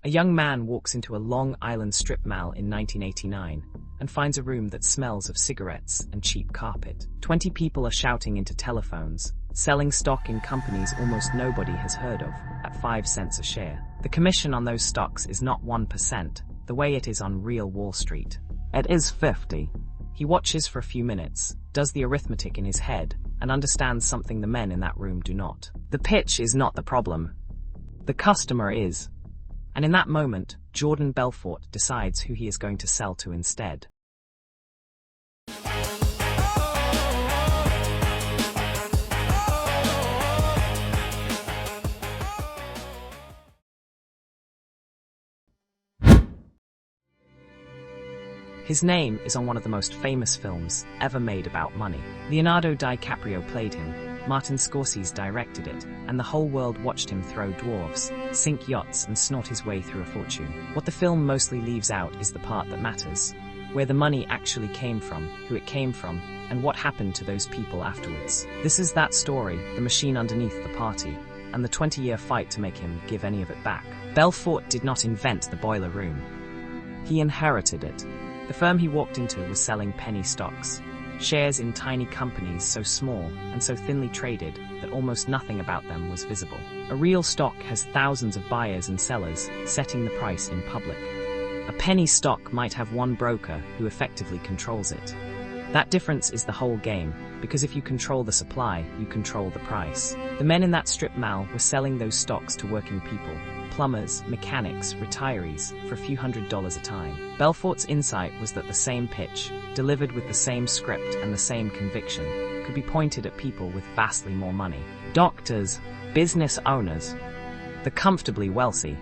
A young man walks into a Long Island strip mall in 1989 and finds a room that smells of cigarettes and cheap carpet. 20 people are shouting into telephones, selling stock in companies almost nobody has heard of, at 5 cents a share. The commission on those stocks is not 1%, the way it is on real Wall Street. It is 50. He watches for a few minutes, does the arithmetic in his head, and understands something the men in that room do not. The pitch is not the problem. The customer is. And in that moment, Jordan Belfort decides who he is going to sell to instead. His name is on one of the most famous films ever made about money. Leonardo DiCaprio played him, Martin Scorsese directed it, and the whole world watched him throw dwarves, sink yachts and snort his way through a fortune. What the film mostly leaves out is the part that matters, where the money actually came from, who it came from, and what happened to those people afterwards. This is that story, the machine underneath the party, and the 20-year fight to make him give any of it back. Belfort did not invent the boiler room. He inherited it. The firm he walked into was selling penny stocks, shares in tiny companies so small and so thinly traded that almost nothing about them was visible. A real stock has thousands of buyers and sellers setting the price in public. A penny stock might have one broker who effectively controls it. That difference is the whole game, because if you control the supply, you control the price. The men in that strip mall were selling those stocks to working people, plumbers, mechanics, retirees, for a few $100s a time. Belfort's insight was that the same pitch, delivered with the same script and the same conviction, could be pointed at people with vastly more money. Doctors, business owners, the comfortably wealthy.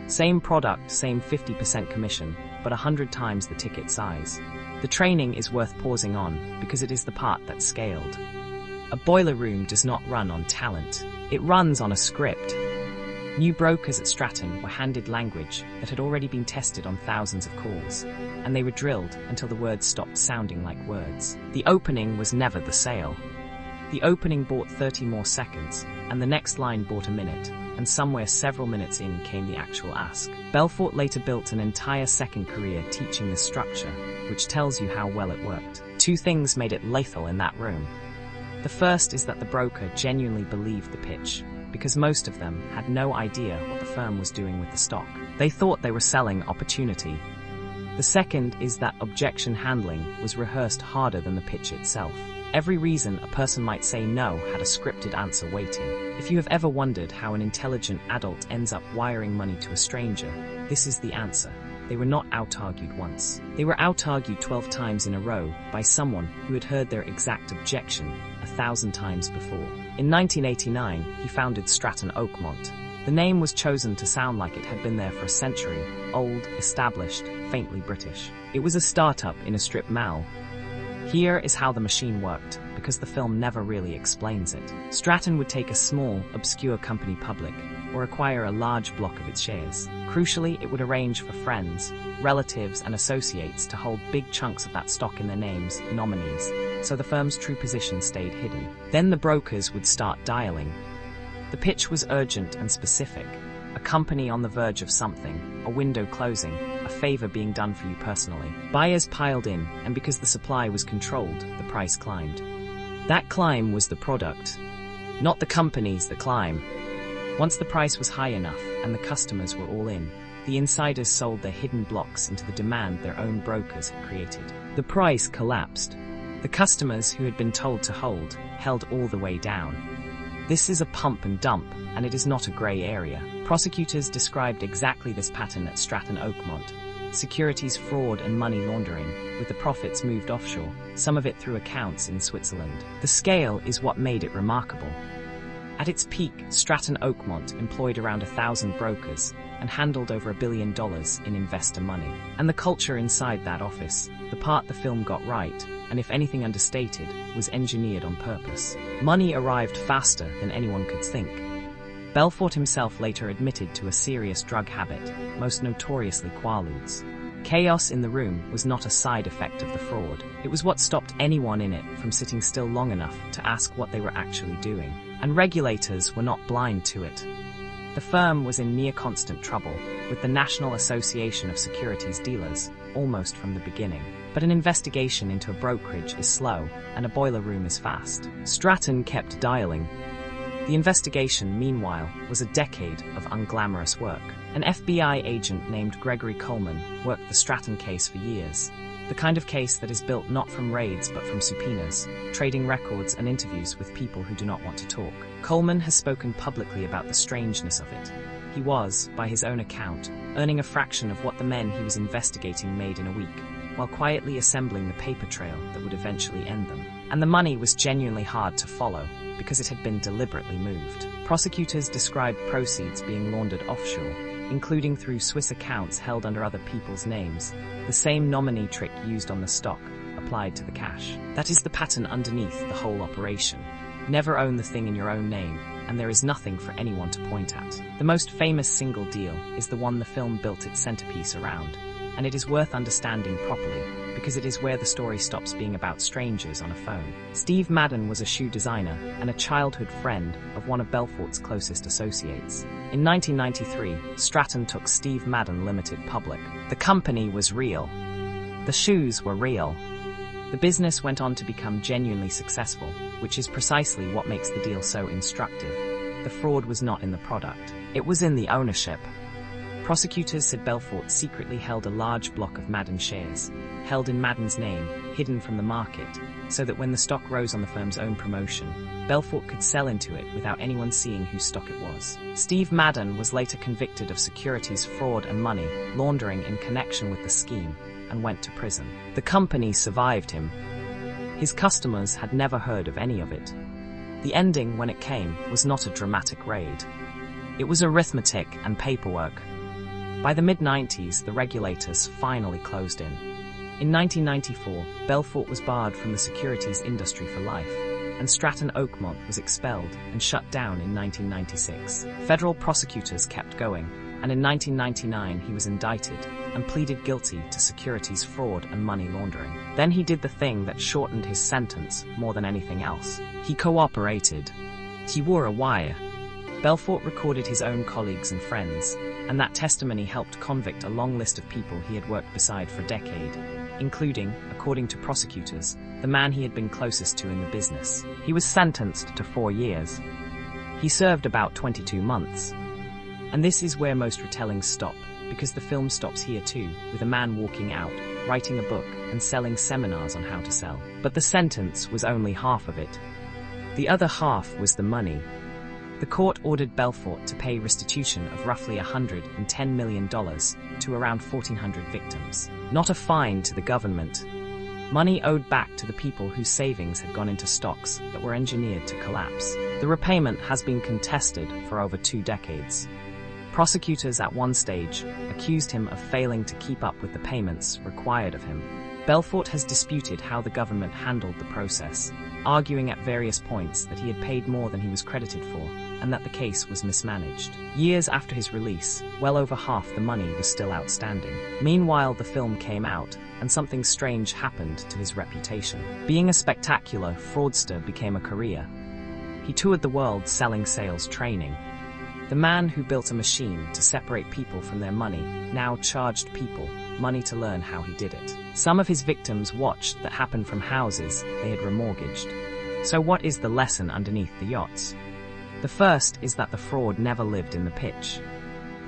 Same product, same 50% commission, but 100 times the ticket size. The training is worth pausing on, because it is the part that scaled. A boiler room does not run on talent. It runs on a script. New brokers at Stratton were handed language that had already been tested on thousands of calls, and they were drilled until the words stopped sounding like words. The opening was never the sale. The opening bought 30 more seconds, and the next line bought a minute, and somewhere several minutes in came the actual ask. Belfort later built an entire second career teaching this structure, which tells you how well it worked. 2 things made it lethal in that room. The first is that the broker genuinely believed the pitch, because most of them had no idea what the firm was doing with the stock. They thought they were selling opportunity. The second is that objection handling was rehearsed harder than the pitch itself. Every reason a person might say no had a scripted answer waiting. If you have ever wondered how an intelligent adult ends up wiring money to a stranger, this is the answer. They were not out-argued once. They were out-argued 12 times in a row by someone who had heard their exact objection 1,000 times before. In 1989, he founded Stratton Oakmont. The name was chosen to sound like it had been there for a century, old, established, faintly British. It was a startup in a strip mall. Here is how the machine worked, because the film never really explains it. Stratton would take a small, obscure company public, or acquire a large block of its shares. Crucially, it would arrange for friends, relatives, and associates to hold big chunks of that stock in their names, nominees, so the firm's true position stayed hidden. Then the brokers would start dialing. The pitch was urgent and specific. A company on the verge of something, a window closing, a favor being done for you personally. Buyers piled in, and because the supply was controlled, the price climbed. That climb was the product, not the companies that climb. Once the price was high enough and the customers were all in, the insiders sold their hidden blocks into the demand their own brokers had created. The price collapsed. The customers who had been told to hold, held all the way down. This is a pump and dump, and it is not a grey area. Prosecutors described exactly this pattern at Stratton Oakmont. Securities fraud and money laundering, with the profits moved offshore, some of it through accounts in Switzerland. The scale is what made it remarkable. At its peak, Stratton Oakmont employed around 1,000 brokers and handled over $1 billion in investor money. And the culture inside that office, the part the film got right, and if anything understated, was engineered on purpose. Money arrived faster than anyone could think. Belfort himself later admitted to a serious drug habit, most notoriously Quaaludes. Chaos in the room was not a side effect of the fraud. It was what stopped anyone in it from sitting still long enough to ask what they were actually doing. And regulators were not blind to it. The firm was in near constant trouble. with the National Association of Securities Dealers, almost from the beginning. But an investigation into a brokerage is slow, and a boiler room is fast. Stratton kept dialing. The investigation, meanwhile, was a decade of unglamorous work. An FBI agent named Gregory Coleman worked the Stratton case for years. The kind of case that is built not from raids but from subpoenas, trading records and interviews with people who do not want to talk. Coleman has spoken publicly about the strangeness of it. He was, by his own account, earning a fraction of what the men he was investigating made in a week, while quietly assembling the paper trail that would eventually end them. And the money was genuinely hard to follow, because it had been deliberately moved. Prosecutors described proceeds being laundered offshore, including through Swiss accounts held under other people's names. The same nominee trick used on the stock applied to the cash. That is the pattern underneath the whole operation. Never own the thing in your own name, and there is nothing for anyone to point at. The most famous single deal is the one the film built its centerpiece around, and it is worth understanding properly, because it is where the story stops being about strangers on a phone. Steve Madden was a shoe designer and a childhood friend of one of Belfort's closest associates. In 1993, Stratton took Steve Madden Limited public. The company was real. The shoes were real. The business went on to become genuinely successful, which is precisely what makes the deal so instructive. The fraud was not in the product. It was in the ownership. Prosecutors said Belfort secretly held a large block of Madden shares, held in Madden's name, hidden from the market, so that when the stock rose on the firm's own promotion, Belfort could sell into it without anyone seeing whose stock it was. Steve Madden was later convicted of securities fraud and money laundering in connection with the scheme, and went to prison. The company survived him. His customers had never heard of any of it. The ending, when it came, was not a dramatic raid. It was arithmetic and paperwork. By the mid-90s, the regulators finally closed in. In 1994, Belfort was barred from the securities industry for life, and Stratton Oakmont was expelled and shut down in 1996. Federal prosecutors kept going, and in 1999 he was indicted and pleaded guilty to securities fraud and money laundering. Then he did the thing that shortened his sentence more than anything else. He cooperated. He wore a wire. Belfort recorded his own colleagues and friends, and that testimony helped convict a long list of people he had worked beside for a decade, including, according to prosecutors, the man he had been closest to in the business. He was sentenced to 4 years. He served about 22 months. And this is where most retellings stop, because the film stops here too, with a man walking out, writing a book, and selling seminars on how to sell. But the sentence was only half of it. The other half was the money. The court ordered Belfort to pay restitution of roughly $110 million to around 1,400 victims. Not a fine to the government. Money owed back to the people whose savings had gone into stocks that were engineered to collapse. The repayment has been contested for over 2 decades. Prosecutors at one stage accused him of failing to keep up with the payments required of him. Belfort has disputed how the government handled the process, arguing at various points that he had paid more than he was credited for, and that the case was mismanaged. Years after his release, well over half the money was still outstanding. Meanwhile, the film came out, and something strange happened to his reputation. Being a spectacular fraudster became a career. He toured the world selling sales training. The man who built a machine to separate people from their money now charged people money to learn how he did it. Some of his victims watched that happen from houses they had remortgaged. So what is the lesson underneath the yachts? The first is that the fraud never lived in the pitch.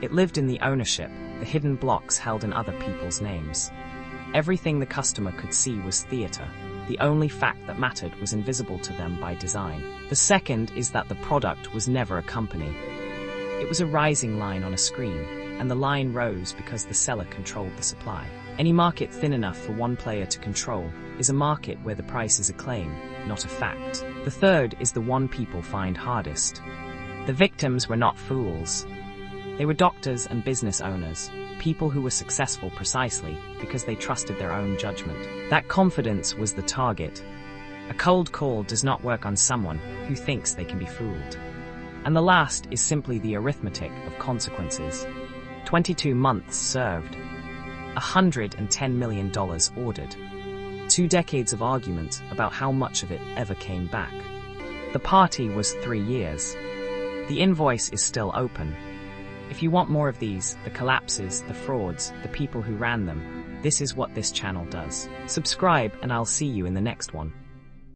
It lived in the ownership, the hidden blocks held in other people's names. Everything the customer could see was theater. The only fact that mattered was invisible to them by design. The second is that the product was never a company. It was a rising line on a screen, and the line rose because the seller controlled the supply. Any market thin enough for one player to control is a market where the price is a claim, not a fact. The third is the one people find hardest. The victims were not fools. They were doctors and business owners, people who were successful precisely because they trusted their own judgment. That confidence was the target. A cold call does not work on someone who thinks they can be fooled. And the last is simply the arithmetic of consequences. 22 months served. $110 million ordered. 2 decades of argument about how much of it ever came back. The party was 3 years. The invoice is still open. If you want more of these, the collapses, the frauds, the people who ran them, this is what this channel does. Subscribe and I'll see you in the next one.